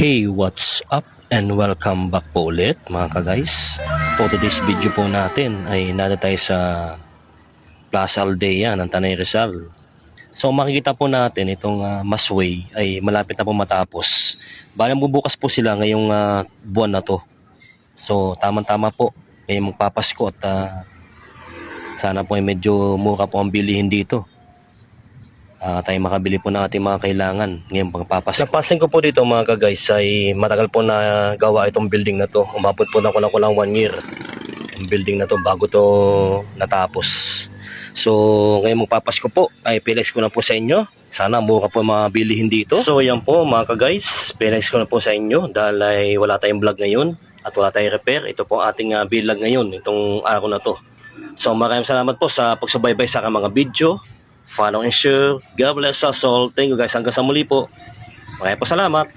Hey, what's up and welcome back po ulit mga ka-guys. For today's video po natin ay nandito tayo sa Plaza Aldea ng Tanay Rizal. So makikita po natin itong Masway ay malapit na po matapos. Bali bubukas po sila ngayong buwan na to. So tamang-tama po ngayong magpapasko at sana po ay medyo mura po ang bilihin dito. Tayo makabili po ng ating mga kailangan ngayong pagpapasko. Napansin ko po dito mga ka-guys ay matagal po na gawa itong building na to. Umabot po na kulang 1 year ang building na to bago to natapos. So ngayong magpapasko po ay pilex ko na po sa inyo. Sana mura po mga bilihin dito. So yan po mga ka-guys, pilex ko na po sa inyo dahil ay wala tayong vlog ngayon at wala tayong repair. Ito po ating vlog ngayon itong araw na to. So maraming salamat po sa pagsubaybay sa aking mga video. Follow and share. God bless us all. Thank you guys. Hanggang sa muli po. Maraming po salamat.